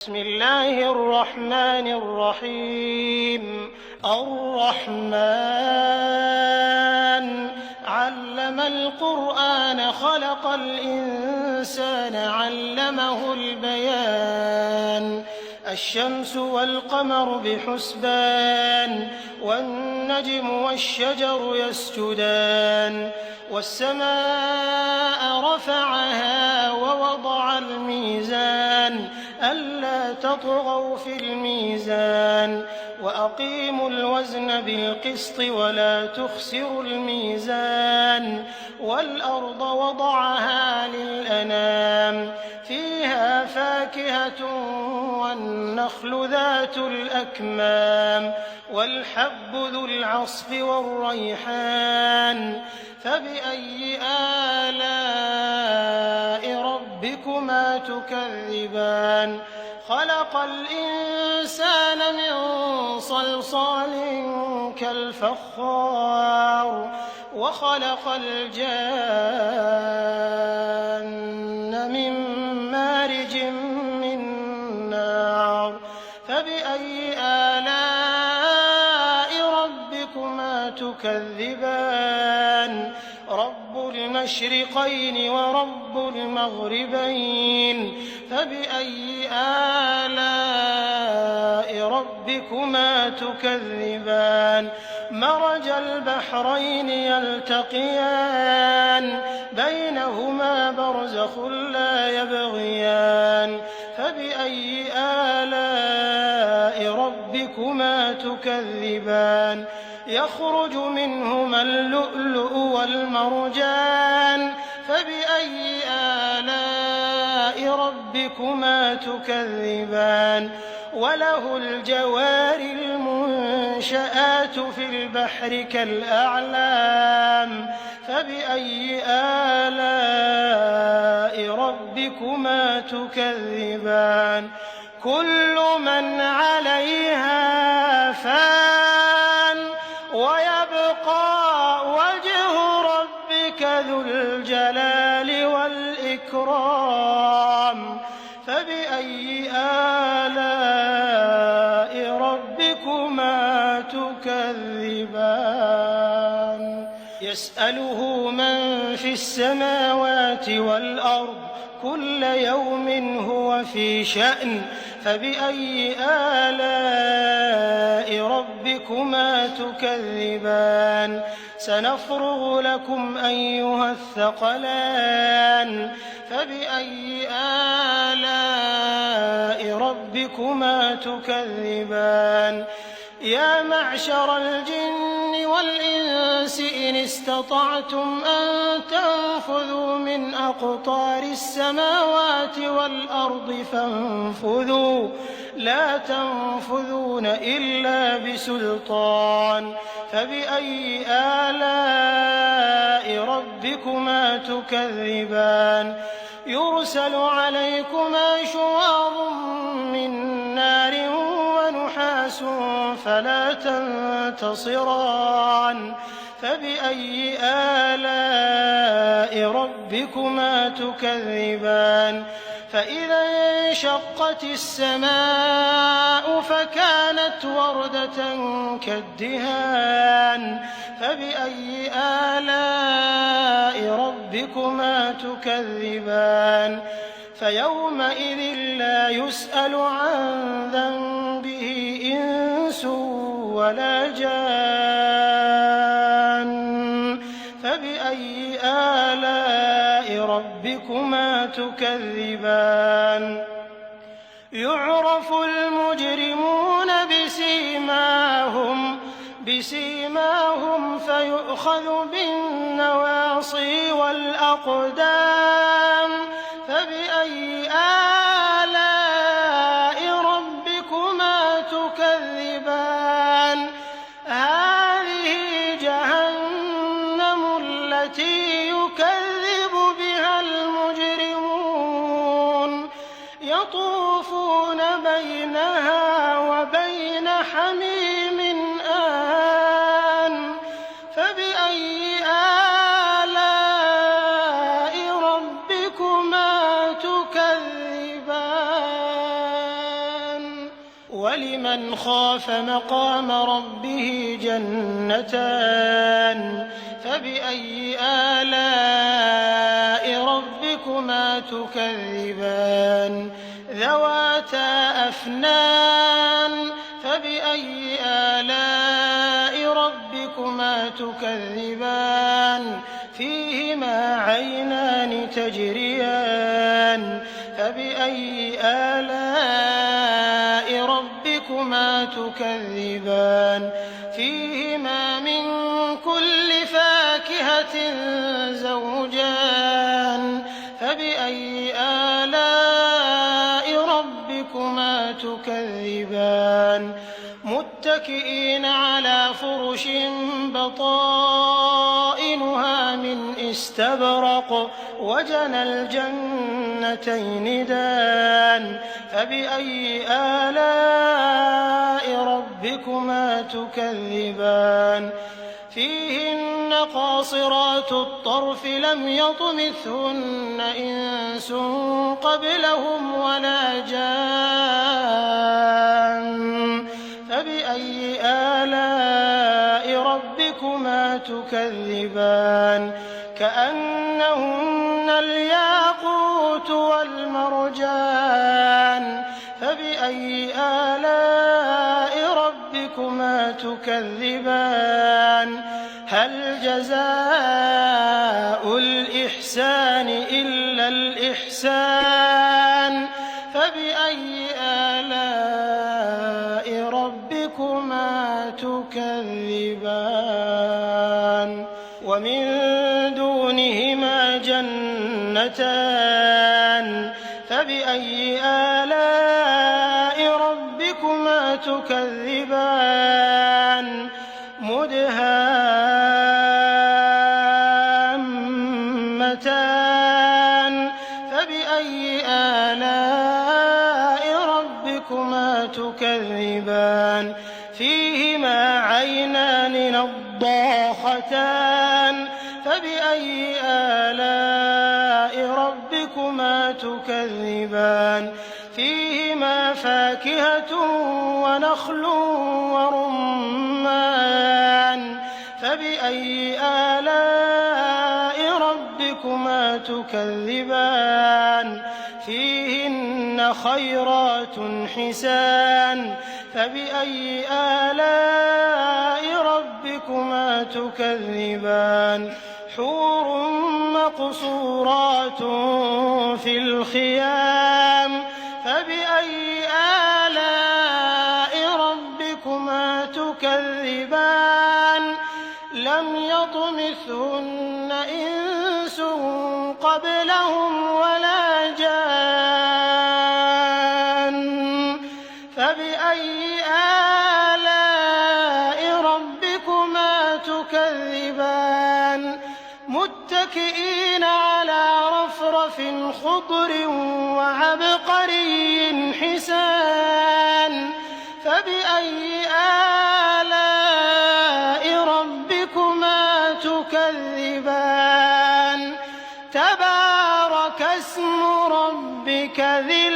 بسم الله الرحمن الرحيم الرحمن علم القرآن خلق الإنسان علمه البيان الشمس والقمر بحسبان والنجم والشجر يسجدان والسماء رفعها ووضع الميزان ألا تطغوا في الميزان وأقيموا الوزن بالقسط ولا تخسروا الميزان والأرض وضعها للأنام فيها فاكهة والنخل ذات الأكمام والحب ذو العصف والريحان فبأي آلاء ربكما تكذبان خلق الإنسان من صلصال كالفخار وخلق الجان من مارج من نار فبأي آلاء ربكما تكذبان رب المشرقين ورب المغربين فبأي آلاء ربكما تكذبان مرج البحرين يلتقيان بينهما برزخ لا يبغيان فبأي آلاء ربكما تكذبان يخرج منهما اللؤلؤ والمرجان فبأي آلاء ربكما تكذبان وله الجوار المنشآت في البحر كالأعلام فبأي آلاء ربكما تكذبان كل من عليها فان ويبقى وجه ربك ذو الجلال والإكرام فبأي آلاء ربكما تكذبان يسأله من في السماوات والأرض كل يوم هو في شأن فبأي آلاء ربكما تكذبان سنفرغ لكم أيها الثقلان فبأي آلاء ربكما تكذبان يا معشر الجن والإنس إن استطعتم أن تنفذوا من أقطار السماوات والأرض فانفذوا لا تنفذون إلا بسلطان فبأي آلاء ربكما تكذبان يرسل عليكما شواظ من نار ونحاس فلا تنتصران فبأي آلاء ربكما تكذبان فإذا انشقت السماء فكانت وردة كالدهان فبأي آلاء ربكما تكذبان فيومئذ لا يسأل عن ذنبه إنس ولا جان فبأي آلاء ربكما تكذبان يعرف المجرمون بسيماهم فيؤخذ بالنواصي والأقدام فبأي آلاء ربكما تكذبان هذه جهنم التي يكذب بها المجرمون يطوفون بينها وبين حميم آن فبأي آلاء ربكما تكذبان وَلِمَنْ خَافَ مَقَامَ رَبِّهِ جَنَّتَانِ فَبِأَيِّ آلَاءِ رَبِّكُمَا تُكَذِّبَانِ ذَوَاتَا أَفْنَانٍ فَبِأَيِّ آلَاءِ رَبِّكُمَا تُكَذِّبَانِ فِيهِمَا عَيْنَانِ تَجْرِيَانِ فَبِأَيِّ آلَاءِ رَبِّكُمَا تُكَذِّبَانِ فِيهِمَا مِن كُلِّ فَاكِهَةٍ زَوْجَانِ فَبِأَيِّ آلَاءِ رَبِّكُمَا تُكَذِّبَانِ مُتَّكِئِينَ عَلَىٰ فُرُشٍ بَطَائِنُهَا مِنْ إِسْتَبْرَقٍ وَجَنَى الْجَنَّتَيْنِ دَانٍ فَبِأَيِّ آلَاءِ رَبِّكُمَا تُكَذِّبَانِ فِيهِنَّ قَاصِرَاتُ الطَّرْفِ لَمْ يَطْمِثْهُنَّ إِنسٌ قَبْلَهُمْ وَلَا جَانٌّ فَبِأَيِّ آلَاءِ رَبِّكُمَا تُكَذِّبَانِ كَأَنَّهُنَّ الْيَاقُوتُ وَالْمَرْجَانُ فَبِأَيِّ آلَاءِ رَبِّكُمَا تُكَذِّبَانِ هَلْ جَزَاءُ الْإِحْسَانِ إِلَّا الْإِحْسَانُ فَبِأَيِّ آلَاءِ رَبِّكُمَا تُكَذِّبَانِ وَمِن دُونِهِمَا جَنَّتَانِ فَبِأَيِّ آلَاءِ رَبِّكُمَا تُكَذِّبَانِ مُدْهَامَّتَانِ فَبِأَيِّ آلَاءِ رَبِّكُمَا تُكَذِّبَانِ فِيهِمَا عَيْنَانِ نَضَّاخَتَانِ فَبِأَيِّ آلَاءِ رَبِّكُمَا تُكَذِّبَانِ فِيهِمَا فَاكِهَةٌ وَنَخْلٌ وَرُمَّانٌ فَبِأَيِّ آلَاءِ رَبِّكُمَا تُكَذِّبَانِ فِيهِنَّ خَيْرَاتٌ حِسَانٌ فَبِأَيِّ آلَاءِ رَبِّكُمَا تُكَذِّبَانِ حُورٌ مَّقْصُورَاتٌ فِي الْخِيَامِ فَبِأَيِّ آلَاءِ رَبِّكُمَا تُكَذِّبَانِ لَمْ يَطْمِثْهُنَّ إِنسٌ قَبْلَهُمْ وَلَا جَانٌّ فَبِأَيِّ آلَاءِ رَبِّكُمَا تُكَذِّبَانِ مُتَّكِئِينَ عَلَىٰ رَفْرَفٍ خُضْرٍ وَعَبْقَرِيٍّ حِسَانٍ فَبِأَيِّ آلَاءِ رَبِّكُمَا تُكَذِّبَانِ تَبَارَكَ اسْمُ رَبِّكَ ذِي